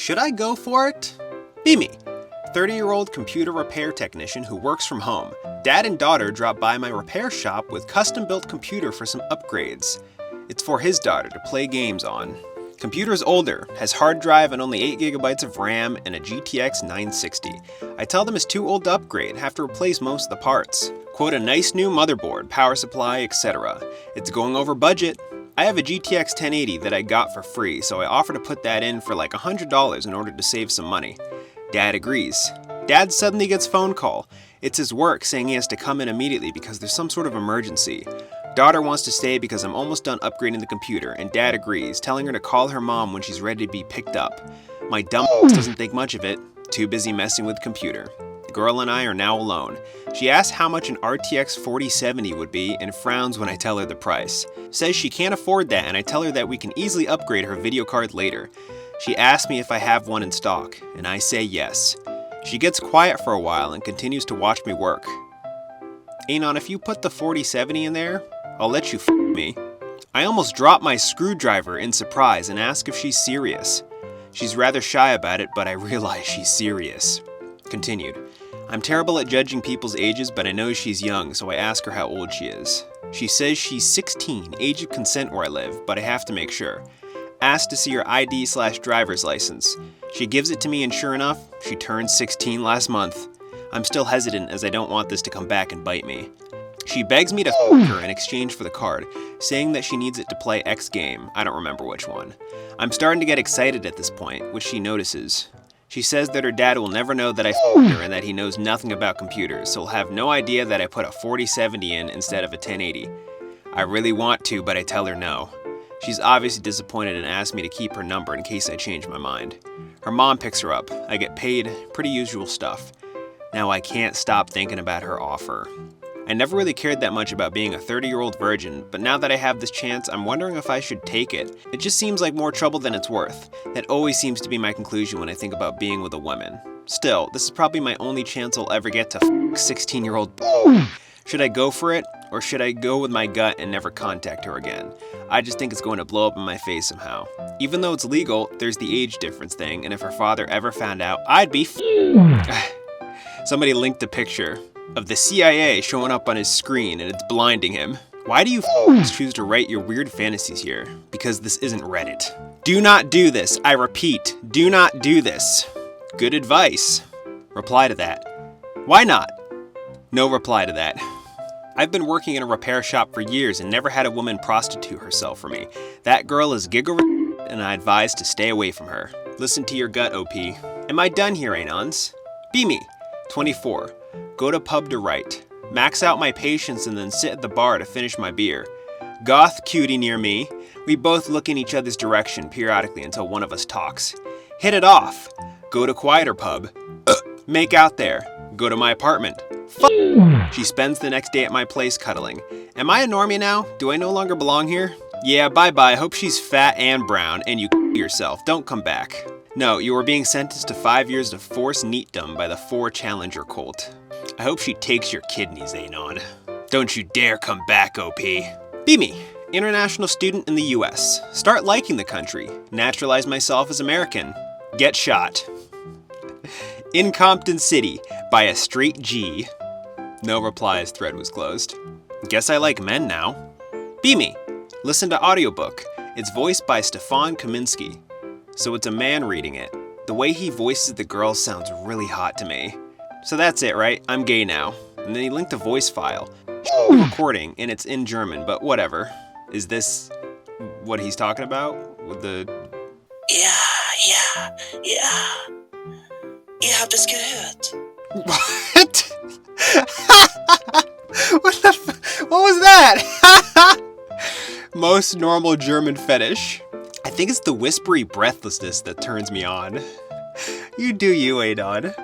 Should I go for it? Be me. 30-year-old computer repair technician who works from home. Dad and daughter drop by my repair shop with custom-built computer for some upgrades. It's for his daughter to play games on. Computer's older, has hard drive and only 8 GB of RAM and a GTX 960. I tell them it's too old to upgrade, have to replace most of the parts. Quote, a nice new motherboard, power supply, etc. It's going over budget. I have a GTX 1080 that I got for free, so I offer to put that in for like $100 in order to save some money. Dad agrees. Dad suddenly gets phone call. It's his work saying he has to come in immediately because there's some sort of emergency. Daughter wants to stay because I'm almost done upgrading the computer, and Dad agrees, telling her to call her mom when she's ready to be picked up. My dumb doesn't think much of it, too busy messing with computer. The girl and I are now alone. She asks how much an RTX 4070 would be and frowns when I tell her the price. Says she can't afford that, and I tell her that we can easily upgrade her video card later. She asks me if I have one in stock, and I say yes. She gets quiet for a while and continues to watch me work. Anon, if you put the 4070 in there, I'll let you f me. I almost drop my screwdriver in surprise and ask if she's serious. She's rather shy about it, but I realize she's serious. Continued. I'm terrible at judging people's ages, but I know she's young, so I ask her how old she is. She says she's 16, age of consent where I live, but I have to make sure. Asked to see her ID/driver's license. She gives it to me, and sure enough, she turned 16 last month. I'm still hesitant as I don't want this to come back and bite me. She begs me to f her in exchange for the card, saying that she needs it to play X game, I don't remember which one. I'm starting to get excited at this point, which she notices. She says that her dad will never know that I f***ed her and that he knows nothing about computers, so he'll have no idea that I put a 4070 in instead of a 1080. I really want to, but I tell her no. She's obviously disappointed and asks me to keep her number in case I change my mind. Her mom picks her up. I get paid, pretty usual stuff. Now I can't stop thinking about her offer. I never really cared that much about being a 30-year-old virgin, but now that I have this chance, I'm wondering if I should take it. It just seems like more trouble than it's worth. That always seems to be my conclusion when I think about being with a woman. Still, this is probably my only chance I'll ever get to f 16-year-old. Should I go for it, or should I go with my gut and never contact her again? I just think it's going to blow up in my face somehow. Even though it's legal, there's the age difference thing, and if her father ever found out, I'd be Somebody linked a picture of the CIA showing up on his screen and it's blinding him. Why do you choose to write your weird fantasies here? Because this isn't Reddit. Do not do this. I repeat, do not do this. Good advice. Reply to that. Why not? No reply to that. I've been working in a repair shop for years and never had a woman prostitute herself for me. That girl is and I advise to stay away from her. Listen to your gut, OP. Am I done here, Anons? Be me. 24. Go to pub to write. Max out my patience and then sit at the bar to finish my beer. Goth cutie near me. We both look in each other's direction periodically until one of us talks. Hit it off. Go to quieter pub. Make out there. Go to my apartment. She spends the next day at my place cuddling. Am I a normie now? Do I no longer belong here? Yeah, bye-bye. Hope she's fat and brown and you yourself. Don't come back. No, you are being sentenced to 5 years of forced neatdom by the 4Challenger cult. I hope she takes your kidneys, Anon. Don't you dare come back, OP. Be me. International student in the US. Start liking the country. Naturalize myself as American. Get shot. In Compton City by a straight G. No replies, thread was closed. Guess I like men now. Be me. Listen to audiobook. It's voiced by Stefan Kaminsky. So it's a man reading it. The way he voices the girl sounds really hot to me. So that's it, right? I'm gay now. And then he linked a voice file. Recording, and it's in German, but whatever. Is this what he's talking about? With the... Ja. Ihr habt es gehört. What? What was that? Most normal German fetish. I think it's the whispery breathlessness that turns me on. You do you, Anon.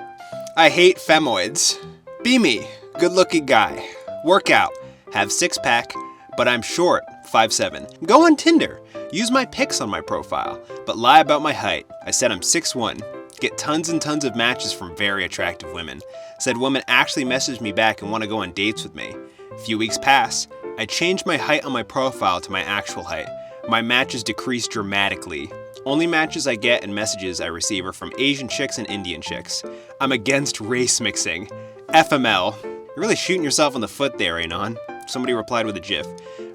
I hate femoids. Be me. Good looking guy. Work out. Have six-pack. But I'm short. 5'7". Go on Tinder. Use my pics on my profile. But lie about my height. I said I'm 6'1". Get tons and tons of matches from very attractive women. Said women actually messaged me back and want to go on dates with me. A few weeks pass. I changed my height on my profile to my actual height. My matches decreased dramatically. Only matches I get and messages I receive are from Asian chicks and Indian chicks. I'm against race mixing. FML. You're really shooting yourself in the foot there, Anon. Somebody replied with a gif.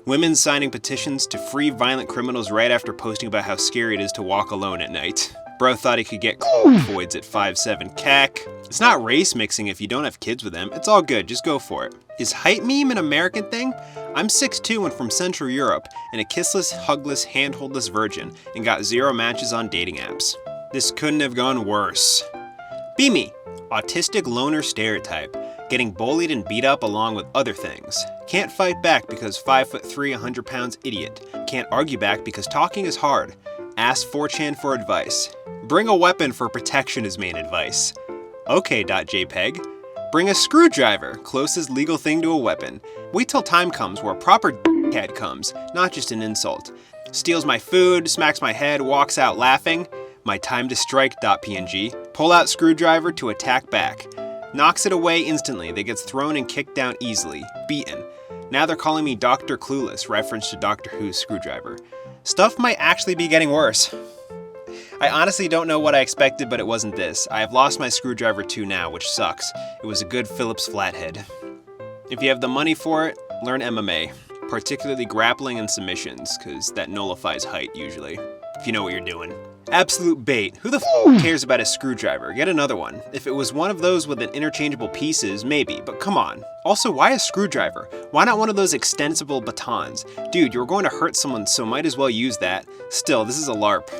Women signing petitions to free violent criminals right after posting about how scary it is to walk alone at night. Bro thought he could get voids at 5'7" CAC. It's not race mixing if you don't have kids with them. It's all good, just go for it. Is height meme an American thing? I'm 6'2" and from Central Europe, and a kissless, hugless, handholdless virgin, and got 0 matches on dating apps. This couldn't have gone worse. Be me. Autistic loner stereotype. Getting bullied and beat up along with other things. Can't fight back because 5'3", 100 pounds idiot. Can't argue back because talking is hard. Ask 4Chan for advice. Bring a weapon for protection is main advice. Okay.jpg. Bring a screwdriver, closest legal thing to a weapon. Wait till time comes where a proper head comes, not just an insult. Steals my food, smacks my head, walks out laughing. My time to strike.png. Pull out screwdriver to attack back. Knocks it away instantly, that gets thrown and kicked down easily. Beaten. Now they're calling me Dr. Clueless, reference to Doctor Who's screwdriver. Stuff might actually be getting worse. I honestly don't know what I expected, but it wasn't this. I have lost my screwdriver too now, which sucks. It was a good Phillips flathead. If you have the money for it, learn MMA, particularly grappling and submissions, cause that nullifies height usually, if you know what you're doing. Absolute bait. Who the f cares about a screwdriver? Get another one. If it was one of those with an interchangeable pieces, maybe, but come on. Also, why a screwdriver? Why not one of those extensible batons? Dude, you're going to hurt someone, so might as well use that. Still, this is a LARP.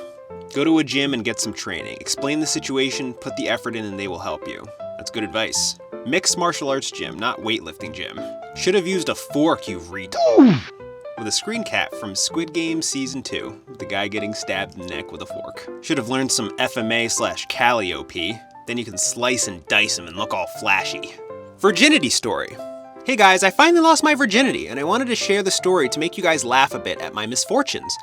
Go to a gym and get some training. Explain the situation, put the effort in, and they will help you. That's good advice. Mixed martial arts gym, not weightlifting gym. Should have used a fork, you retard. With a screen cap from Squid Game Season 2, with the guy getting stabbed in the neck with a fork. Should have learned some FMA/Cali OP. Then you can slice and dice him and look all flashy. Virginity story. Hey guys, I finally lost my virginity, and I wanted to share the story to make you guys laugh a bit at my misfortunes.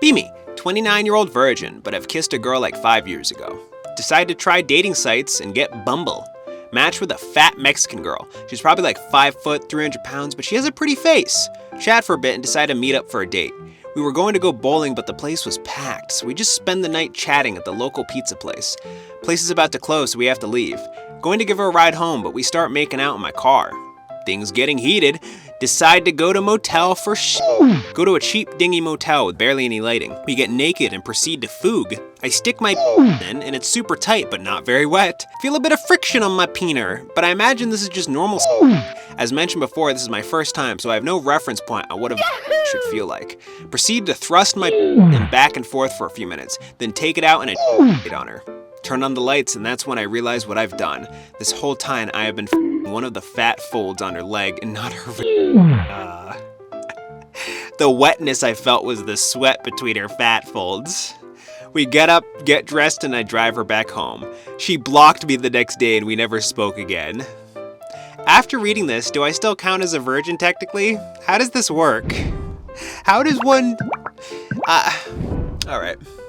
Be me, 29-year-old virgin, but I've kissed a girl like 5 years ago. Decided to try dating sites and get Bumble. Matched with a fat Mexican girl. She's probably like 5 foot, 300 pounds, but she has a pretty face. Chat for a bit and decided to meet up for a date. We were going to go bowling, but the place was packed, so we just spend the night chatting at the local pizza place. Place is about to close, so we have to leave. Going to give her a ride home, but we start making out in my car. Things getting heated. Decide to go to motel for Go to a cheap dingy motel with barely any lighting. We get naked and proceed to foog. I stick my in and it's super tight but not very wet. Feel a bit of friction on my peener, but I imagine this is just normal. As mentioned before, this is my first time, so I have no reference point on what a should feel like. Proceed to thrust my in back and forth for a few minutes, then take it out and on her. Turn on the lights, and that's when I realize what I've done. This whole time I have been one of the fat folds on her leg and not her The wetness I felt was the sweat between her fat folds. We get up, get dressed, and I drive her back home. She blocked me the next day and we never spoke again. After reading this, do I still count as a virgin technically? How does this work? How does one... Alright.